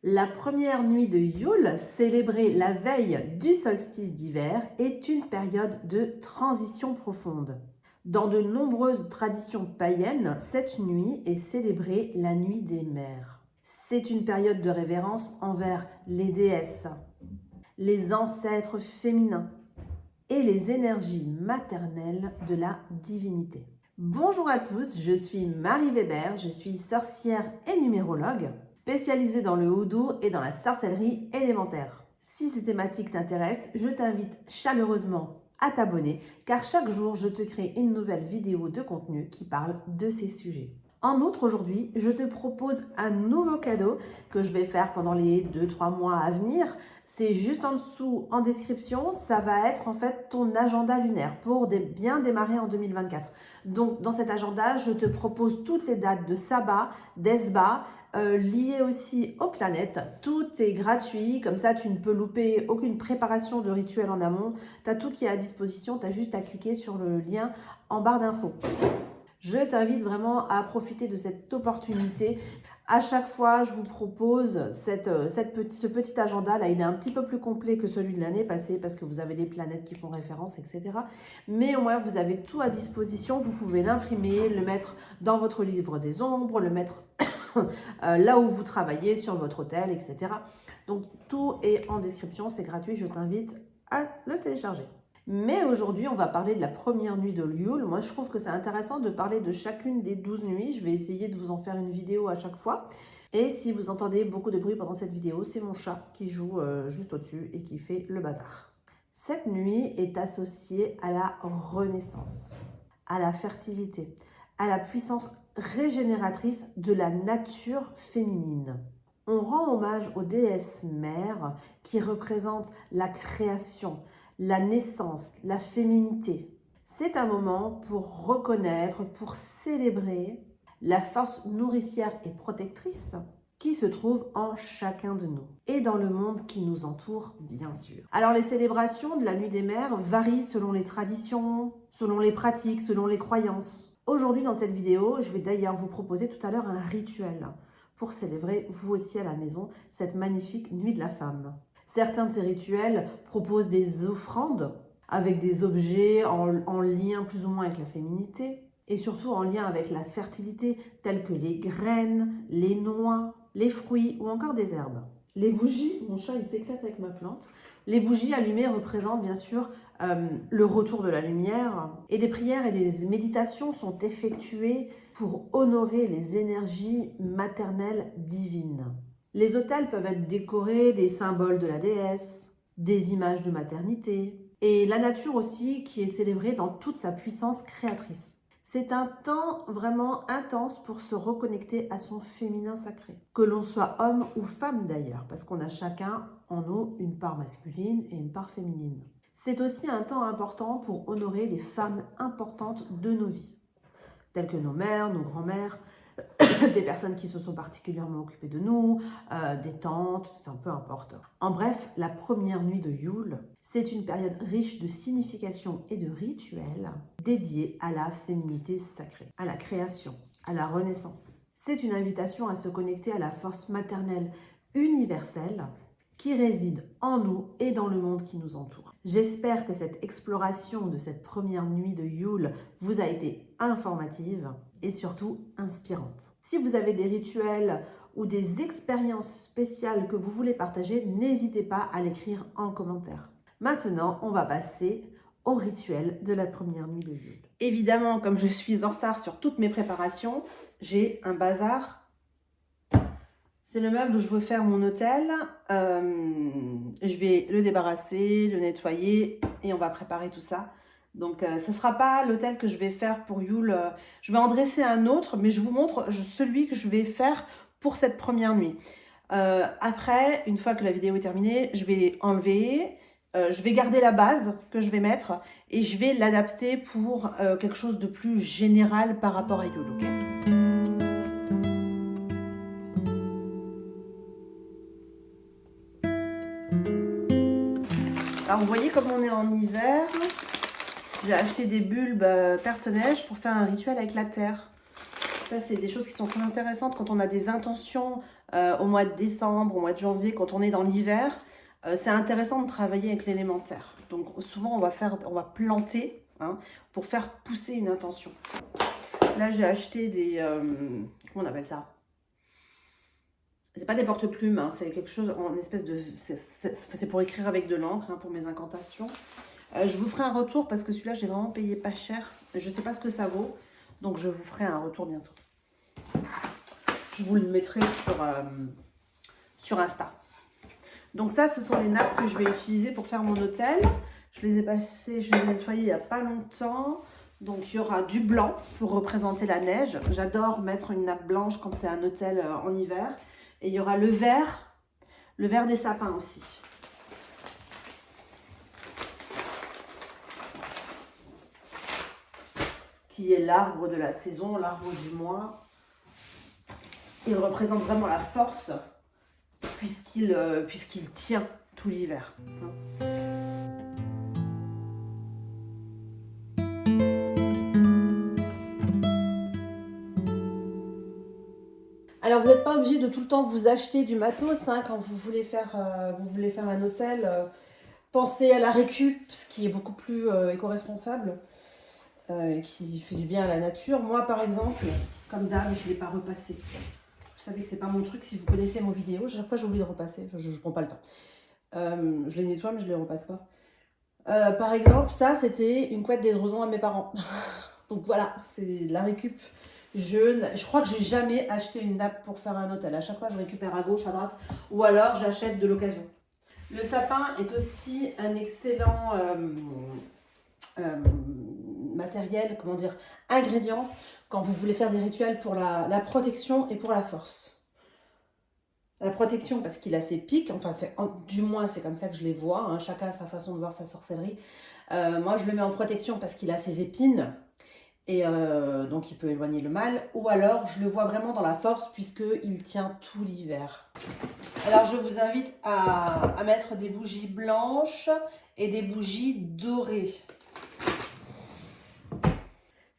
La première nuit de Yule, célébrée la veille du solstice d'hiver, est une période de transition profonde. Dans de nombreuses traditions païennes, cette nuit est célébrée la nuit des mères. C'est une période de révérence envers les déesses, les ancêtres féminins et les énergies maternelles de la divinité. Bonjour à tous, je suis Marie Weber, je suis sorcière et numérologue, spécialisée dans le houdou et dans la sorcellerie élémentaire. Si ces thématiques t'intéressent, je t'invite chaleureusement à t'abonner, car chaque jour, je te crée une nouvelle vidéo de contenu qui parle de ces sujets. En outre, aujourd'hui, je te propose un nouveau cadeau que je vais faire pendant les 2-3 mois à venir. C'est juste en dessous en description, ça va être en fait ton agenda lunaire pour bien démarrer en 2024. Donc dans cet agenda, je te propose toutes les dates de Sabbat, d'Esba, liées aussi aux planètes. Tout est gratuit, comme ça tu ne peux louper aucune préparation de rituel en amont. Tu as tout qui est à disposition, tu as juste à cliquer sur le lien en barre d'infos. Je t'invite vraiment à profiter de cette opportunité. À chaque fois, je vous propose ce petit agenda. Là, il est un petit peu plus complet que celui de l'année passée parce que vous avez les planètes qui font référence, etc. Mais au moins, vous avez tout à disposition. Vous pouvez l'imprimer, le mettre dans votre livre des ombres, le mettre là où vous travaillez, sur votre hôtel, etc. Donc, tout est en description. C'est gratuit. Je t'invite à le télécharger. Mais aujourd'hui, on va parler de la première nuit de Yule. Moi, je trouve que c'est intéressant de parler de chacune des 12 nuits. Je vais essayer de vous en faire une vidéo à chaque fois. Et si vous entendez beaucoup de bruit pendant cette vidéo, c'est mon chat qui joue juste au-dessus et qui fait le bazar. Cette nuit est associée à la renaissance, à la fertilité, à la puissance régénératrice de la nature féminine. On rend hommage aux déesses mères qui représentent la création, la naissance, la féminité. C'est un moment pour reconnaître, pour célébrer la force nourricière et protectrice qui se trouve en chacun de nous et dans le monde qui nous entoure, bien sûr. Alors les célébrations de la Nuit des Mères varient selon les traditions, selon les pratiques, selon les croyances. Aujourd'hui dans cette vidéo, je vais d'ailleurs vous proposer tout à l'heure un rituel pour célébrer vous aussi à la maison cette magnifique Nuit de la Femme. Certains de ces rituels proposent des offrandes avec des objets en lien plus ou moins avec la féminité et surtout en lien avec la fertilité, tels que les graines, les noix, les fruits ou encore des herbes. Les bougies, mon chat il s'éclate avec ma plante, les bougies allumées représentent bien sûr le retour de la lumière et des prières et des méditations sont effectuées pour honorer les énergies maternelles divines. Les autels peuvent être décorés des symboles de la déesse, des images de maternité et la nature aussi qui est célébrée dans toute sa puissance créatrice. C'est un temps vraiment intense pour se reconnecter à son féminin sacré. Que l'on soit homme ou femme d'ailleurs, parce qu'on a chacun en nous une part masculine et une part féminine. C'est aussi un temps important pour honorer les femmes importantes de nos vies, telles que nos mères, nos grands-mères, des personnes qui se sont particulièrement occupées de nous, des tantes, enfin peu importe. En bref, la première nuit de Yule, c'est une période riche de signification et de rituels dédiés à la féminité sacrée, à la création, à la renaissance. C'est une invitation à se connecter à la force maternelle universelle qui réside en nous et dans le monde qui nous entoure. J'espère que cette exploration de cette première nuit de Yule vous a été informative et surtout inspirante. Si vous avez des rituels ou des expériences spéciales que vous voulez partager, n'hésitez pas à l'écrire en commentaire. Maintenant, on va passer au rituel de la première nuit de Yule. Évidemment, comme je suis en retard sur toutes mes préparations, j'ai un bazar. C'est le meuble où je veux faire mon hôtel. Je vais le débarrasser, le nettoyer et on va préparer tout ça. Donc, ce ne sera pas l'hôtel que je vais faire pour Yule. Je vais en dresser un autre, mais je vous montre celui que je vais faire pour cette première nuit. Après, une fois que la vidéo est terminée, je vais enlever. Je vais garder la base que je vais mettre et je vais l'adapter pour quelque chose de plus général par rapport à Yule. Okay ? Alors, vous voyez comme on est en hiver, j'ai acheté des bulbes perce-neige pour faire un rituel avec la terre. Ça, c'est des choses qui sont très intéressantes quand on a des intentions au mois de décembre, au mois de janvier, quand on est dans l'hiver, c'est intéressant de travailler avec l'élémentaire. Donc souvent on va planter hein, pour faire pousser une intention. Là j'ai acheté des... comment on appelle ça? C'est pas des porte-plumes, hein, c'est quelque chose en espèce de... C'est pour écrire avec de l'encre, hein, pour mes incantations. Je vous ferai un retour parce que celui-là, je l'ai vraiment payé pas cher. Je sais pas ce que ça vaut, donc je vous ferai un retour bientôt. Je vous le mettrai sur Insta. Donc ça, ce sont les nappes que je vais utiliser pour faire mon hôtel. Je les ai passées, je les ai nettoyées il n'y a pas longtemps. Donc il y aura du blanc pour représenter la neige. J'adore mettre une nappe blanche quand c'est un hôtel en hiver. Et il y aura le vert des sapins aussi. Qui est l'arbre de la saison, l'arbre du mois. Il représente vraiment la force puisqu'il tient tout l'hiver. Alors vous n'êtes pas obligé de tout le temps vous acheter du matos hein, quand vous voulez faire un hôtel. Pensez à la récup, ce qui est beaucoup plus éco-responsable, qui fait du bien à la nature. Moi par exemple, comme d'hab, je ne l'ai pas repassé. Vous savez que c'est pas mon truc, si vous connaissez mon vidéo, chaque fois j'oublie de repasser, je ne prends pas le temps. Je les nettoie mais je les repasse pas. Par exemple, ça c'était une couette d'édredon à mes parents. Donc voilà, c'est la récup. Je crois que j'ai jamais acheté une nappe pour faire un hôtel. À chaque fois je récupère à gauche, à droite, ou alors j'achète de l'occasion. Le sapin est aussi un excellent matériel, comment dire, ingrédient quand vous voulez faire des rituels pour la protection et pour la force. La protection parce qu'il a ses pics, enfin du moins c'est comme ça que je les vois, hein, chacun a sa façon de voir sa sorcellerie. Moi je le mets en protection parce qu'il a ses épines et donc il peut éloigner le mal, ou alors je le vois vraiment dans la force puisqu'il tient tout l'hiver. Alors je vous invite à mettre des bougies blanches et des bougies dorées.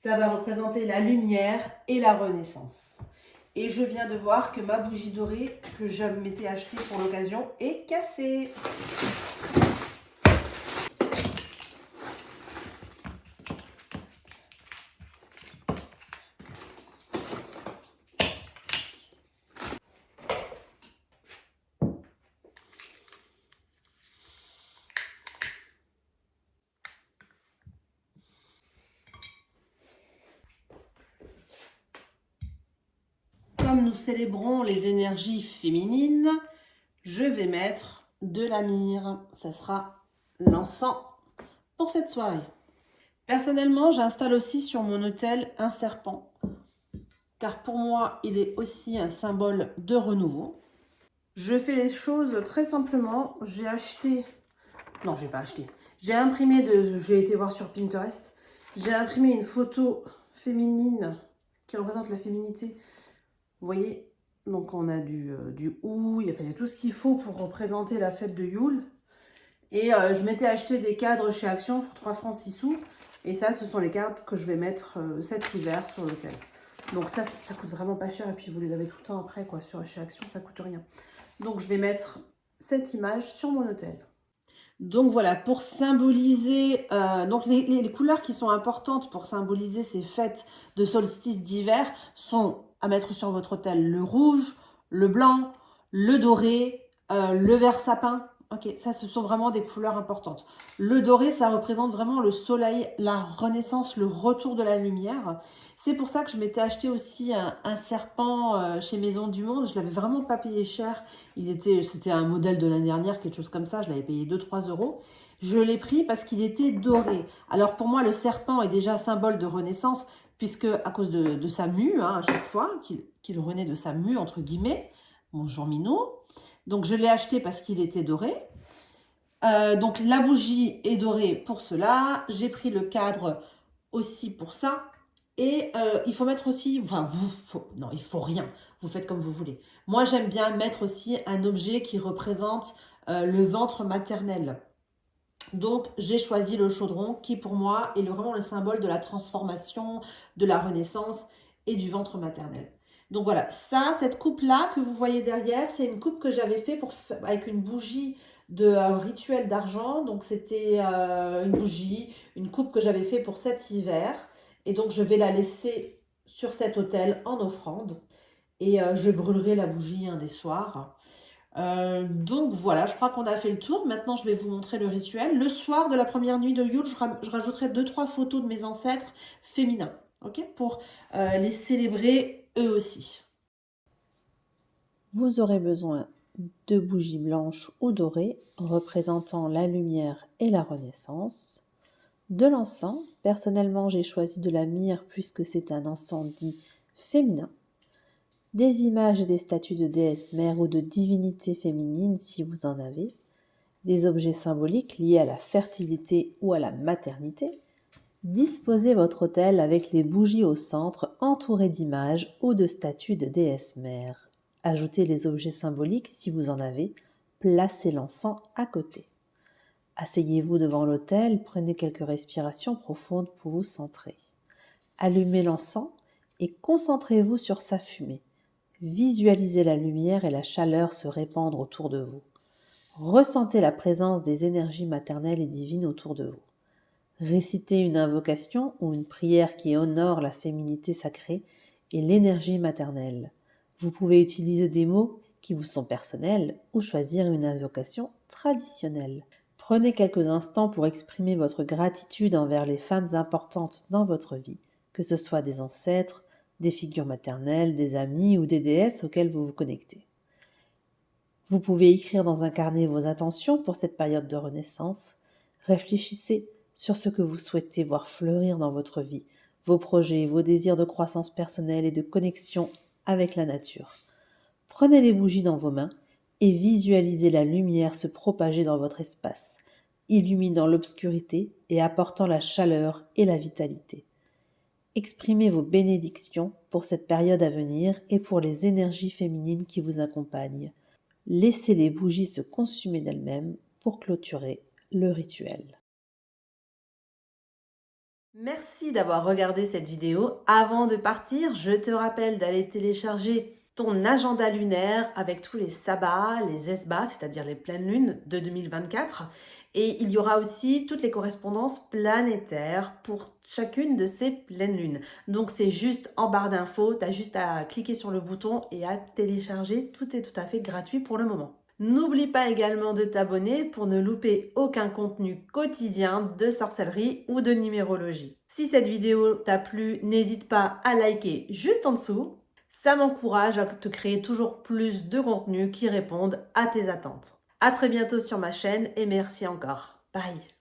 Ça va représenter la lumière et la renaissance. Et je viens de voir que ma bougie dorée que je m'étais achetée pour l'occasion est cassée. Comme nous célébrons les énergies féminines, je vais mettre de la myrrhe. Ça sera l'encens pour cette soirée. Personnellement, j'installe aussi sur mon autel un serpent, car pour moi, il est aussi un symbole de renouveau. Je fais les choses très simplement. J'ai acheté... Non, j'ai pas acheté. J'ai été voir sur Pinterest. J'ai imprimé une photo féminine qui représente la féminité. Vous voyez, donc on a du houille, il y a tout ce qu'il faut pour représenter la fête de Yule. Et je m'étais acheté des cadres chez Action pour 3 francs 6 sous. Et ça, ce sont les cadres que je vais mettre cet hiver sur l'hôtel. Donc ça coûte vraiment pas cher. Et puis vous les avez tout le temps après, quoi. Chez Action, ça coûte rien. Donc je vais mettre cette image sur mon hôtel. Donc voilà, pour symboliser, donc les couleurs qui sont importantes pour symboliser ces fêtes de solstice d'hiver sont à mettre sur votre autel le rouge, le blanc, le doré, le vert sapin. Ok, ça ce sont vraiment des couleurs importantes. Le doré, ça représente vraiment le soleil, la renaissance, le retour de la lumière. C'est pour ça que je m'étais acheté aussi un serpent chez Maison du Monde. Je l'avais vraiment pas payé cher. C'était un modèle de l'année dernière, quelque chose comme ça. Je l'avais payé 2-3 euros. Je l'ai pris parce qu'il était doré. Alors pour moi, le serpent est déjà symbole de renaissance, puisque à cause de sa mue, hein, à chaque fois, qu'il renaît de sa mue, entre guillemets. Bonjour Minou. Donc je l'ai acheté parce qu'il était doré. Donc la bougie est dorée pour cela. J'ai pris le cadre aussi pour ça. Et il faut mettre aussi, enfin non, il faut rien. Vous faites comme vous voulez. Moi, j'aime bien mettre aussi un objet qui représente le ventre maternel. Donc, j'ai choisi le chaudron qui, pour moi, est vraiment le symbole de la transformation, de la renaissance et du ventre maternel. Donc voilà, ça, cette coupe-là que vous voyez derrière, c'est une coupe que j'avais fait avec une bougie de rituel d'argent. Donc c'était une bougie, une coupe que j'avais fait pour cet hiver. Et donc je vais la laisser sur cet autel en offrande. Et je brûlerai la bougie un des soirs. Donc voilà, je crois qu'on a fait le tour. Maintenant, je vais vous montrer le rituel. Le soir de la première nuit de Yule, je rajouterai 2-3 photos de mes ancêtres féminins, ok, pour les célébrer eux aussi. Vous aurez besoin de bougies blanches ou dorées représentant la lumière et la renaissance, de l'encens. Personnellement, j'ai choisi de la myrrhe puisque c'est un encens dit féminin, des images et des statues de déesses mères ou de divinités féminines si vous en avez, des objets symboliques liés à la fertilité ou à la maternité. Disposez votre autel avec les bougies au centre entourées d'images ou de statues de déesses mères. Ajoutez les objets symboliques si vous en avez. Placez l'encens à côté. Asseyez-vous devant l'autel, prenez quelques respirations profondes pour vous centrer. Allumez l'encens et concentrez-vous sur sa fumée. Visualisez la lumière et la chaleur se répandre autour de vous. Ressentez la présence des énergies maternelles et divines autour de vous. Récitez une invocation ou une prière qui honore la féminité sacrée et l'énergie maternelle. Vous pouvez utiliser des mots qui vous sont personnels ou choisir une invocation traditionnelle. Prenez quelques instants pour exprimer votre gratitude envers les femmes importantes dans votre vie, que ce soit des ancêtres, des figures maternelles, des amis ou des déesses auxquelles vous vous connectez. Vous pouvez écrire dans un carnet vos intentions pour cette période de renaissance. Réfléchissez sur ce que vous souhaitez voir fleurir dans votre vie, vos projets, vos désirs de croissance personnelle et de connexion avec la nature. Prenez les bougies dans vos mains et visualisez la lumière se propager dans votre espace, illuminant l'obscurité et apportant la chaleur et la vitalité. Exprimez vos bénédictions pour cette période à venir et pour les énergies féminines qui vous accompagnent. Laissez les bougies se consumer d'elles-mêmes pour clôturer le rituel. Merci d'avoir regardé cette vidéo. Avant de partir, je te rappelle d'aller télécharger ton agenda lunaire avec tous les sabbats, les esbats, c'est-à-dire les pleines lunes de 2024. Et il y aura aussi toutes les correspondances planétaires pour chacune de ces pleines lunes. Donc c'est juste en barre d'infos, tu as juste à cliquer sur le bouton et à télécharger. Tout est tout à fait gratuit pour le moment. N'oublie pas également de t'abonner pour ne louper aucun contenu quotidien de sorcellerie ou de numérologie. Si cette vidéo t'a plu, n'hésite pas à liker juste en dessous. Ça m'encourage à te créer toujours plus de contenus qui répondent à tes attentes. À très bientôt sur ma chaîne et merci encore. Bye!